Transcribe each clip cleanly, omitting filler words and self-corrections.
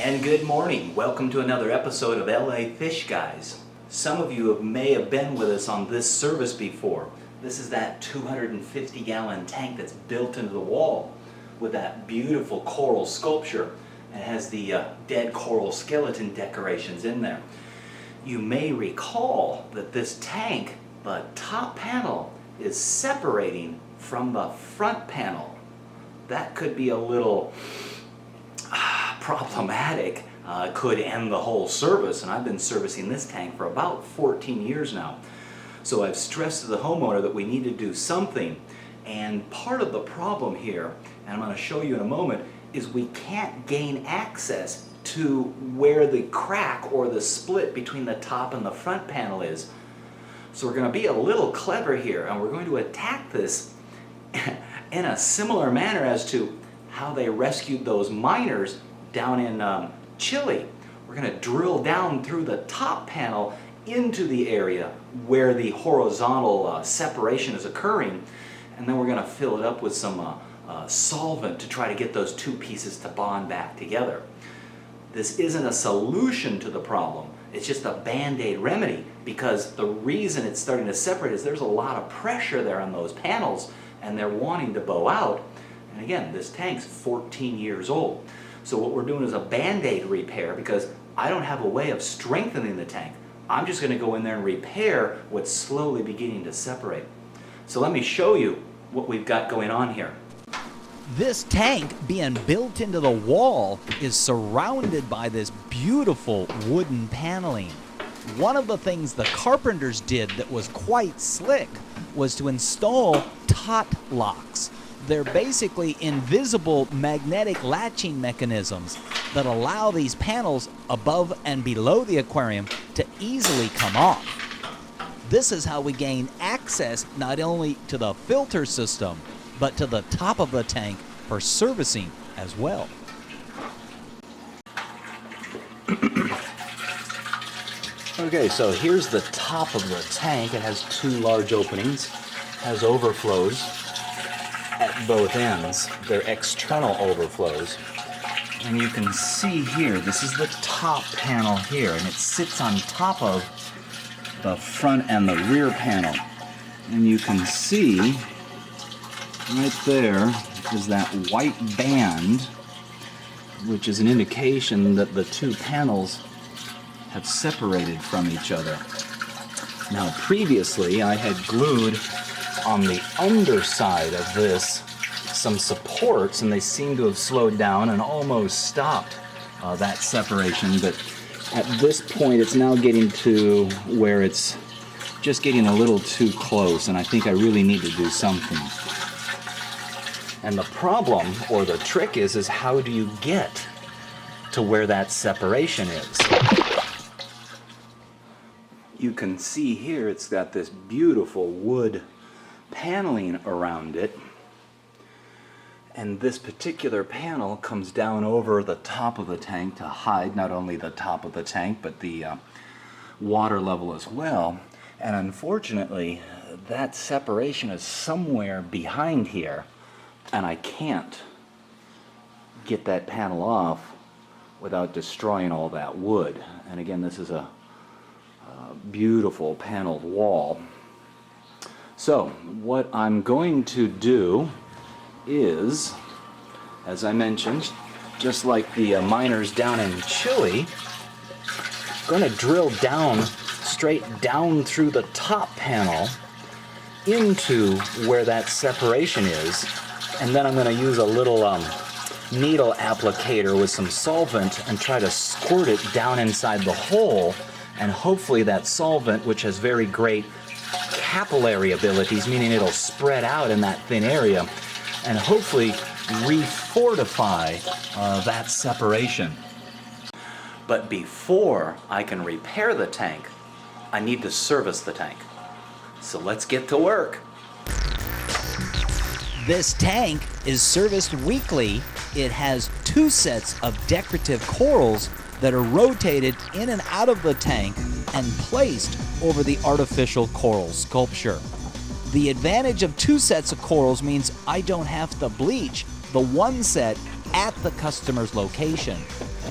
And good morning. Welcome to another episode of LA Fishguys. Some of you may have been with us on this service before. This is that 250-gallon tank that's built into the wall with that beautiful coral sculpture and has the dead coral skeleton decorations in there. You may recall that this tank, the top panel, is separating from the front panel. That could be a little problematic. Could end the whole service, and I've been servicing this tank for about 14 years now. So I've stressed to the homeowner that we need to do something, and part of the problem here, and I'm going to show you in a moment, is we can't gain access to where the crack or the split between the top and the front panel is. So we're going to be a little clever here, and we're going to attack this in a similar manner as to how they rescued those miners down in Chile. We're going to drill down through the top panel into the area where the horizontal separation is occurring, and then we're going to fill it up with some solvent to try to get those two pieces to bond back together. This isn't a solution to the problem, it's just a band-aid remedy, because the reason it's starting to separate is there's a lot of pressure there on those panels and they're wanting to bow out. And again, this tank's 14 years old. So what we're doing is a band-aid repair, because I don't have a way of strengthening the tank. I'm just going to go in there and repair what's slowly beginning to separate. So let me show you what we've got going on here. This tank being built into the wall is surrounded by this beautiful wooden paneling. One of the things the carpenters did that was quite slick was to install tot locks. They're basically invisible magnetic latching mechanisms that allow these panels above and below the aquarium to easily come off. This is how we gain access not only to the filter system, but to the top of the tank for servicing as well. Okay, so here's the top of the tank. It has two large openings, has overflows at both ends. They're external overflows. And you can see here, this is the top panel here, and it sits on top of the front and the rear panel. And you can see right there is that white band, which is an indication that the two panels have separated from each other. Now previously I had glued on the underside of this some supports, and they seem to have slowed down and almost stopped that separation, but at this point it's now getting to where it's just getting a little too close, and I think I really need to do something. And the problem, or the trick is how do you get to where that separation is? You can see here it's got this beautiful wood paneling around it, and this particular panel comes down over the top of the tank to hide not only the top of the tank but the water level as well. And unfortunately that separation is somewhere behind here, and I can't get that panel off without destroying all that wood. And again, this is a beautiful paneled wall. So what I'm going to do is, as I mentioned, just like the miners down in Chile, I'm going to drill down, straight down through the top panel into where that separation is, and then I'm going to use a little needle applicator with some solvent and try to squirt it down inside the hole, and hopefully that solvent, which has very great capillary abilities, meaning it'll spread out in that thin area, and hopefully refortify that separation. But before I can repair the tank, I need to service the tank. So let's get to work. This tank is serviced weekly. It has two sets of decorative corals that are rotated in and out of the tank and placed over the artificial coral sculpture. The advantage of two sets of corals means I don't have to bleach the one set at the customer's location.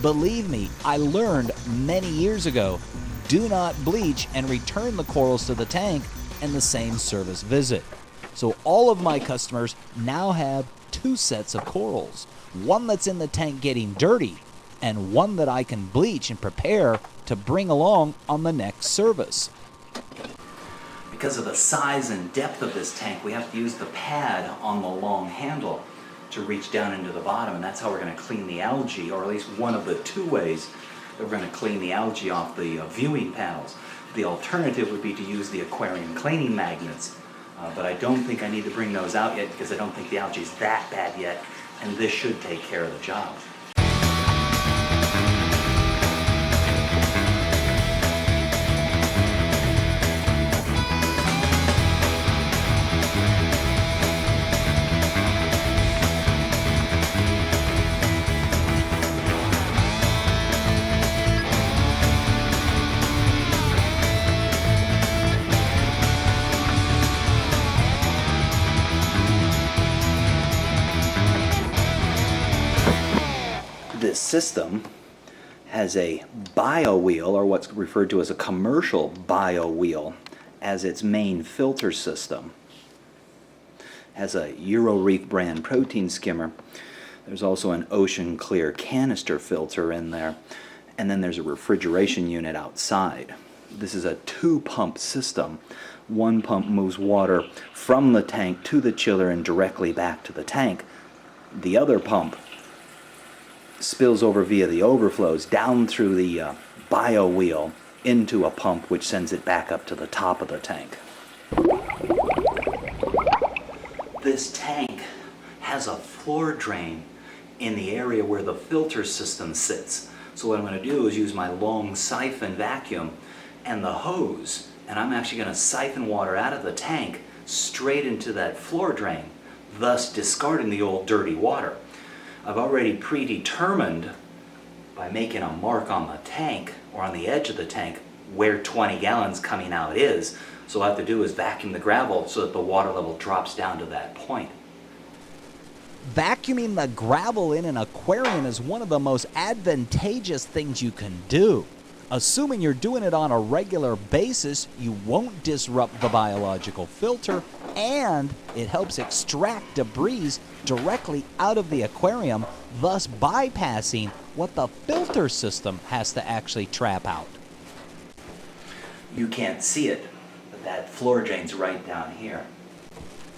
Believe me, I learned many years ago, do not bleach and return the corals to the tank in the same service visit. So all of my customers now have 2 sets of corals, one that's in the tank getting dirty and one that I can bleach and prepare to bring along on the next service. Because of the size and depth of this tank, we have to use the pad on the long handle to reach down into the bottom, and that's how we're going to clean the algae, or at least one of the 2 ways that we're going to clean the algae off the viewing panels. The alternative would be to use the aquarium cleaning magnets, but I don't think I need to bring those out yet because I don't think the algae is that bad yet, and this should take care of the job. This system has a bio wheel, or what's referred to as a commercial bio wheel, as its main filter system. Has a Euroreef brand protein skimmer. There's also an Ocean Clear canister filter in there, and then there's a refrigeration unit outside. This is a 2-pump system. One pump moves water from the tank to the chiller and directly back to the tank. The other pump spills over via the overflows down through the bio wheel into a pump which sends it back up to the top of the tank. This tank has a floor drain in the area where the filter system sits. So what I'm going to do is use my long siphon vacuum and the hose, and I'm actually going to siphon water out of the tank straight into that floor drain, thus discarding the old dirty water. I've already predetermined by making a mark on the tank or on the edge of the tank where 20 gallons coming out is. So all I have to do is vacuum the gravel so that the water level drops down to that point. Vacuuming the gravel in an aquarium is one of the most advantageous things you can do. Assuming you're doing it on a regular basis, you won't disrupt the biological filter, and it helps extract debris directly out of the aquarium, thus bypassing what the filter system has to actually trap out. You can't see it, but that floor drain's right down here.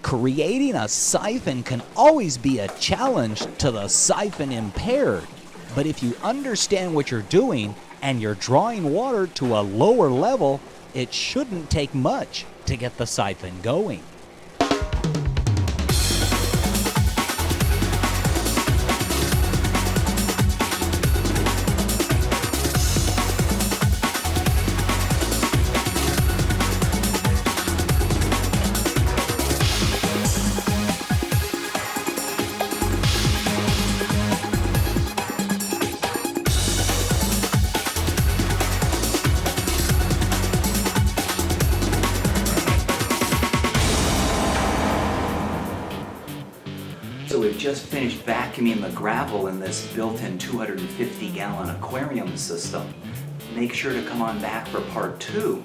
Creating a siphon can always be a challenge to the siphon impaired, but if you understand what you're doing and you're drawing water to a lower level, it shouldn't take much to get the siphon going. So we've just finished vacuuming the gravel in this built-in 250-gallon aquarium system. Make sure to come on back for part 2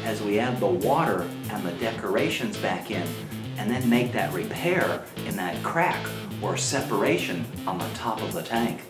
as we add the water and the decorations back in, and then make that repair in that crack or separation on the top of the tank.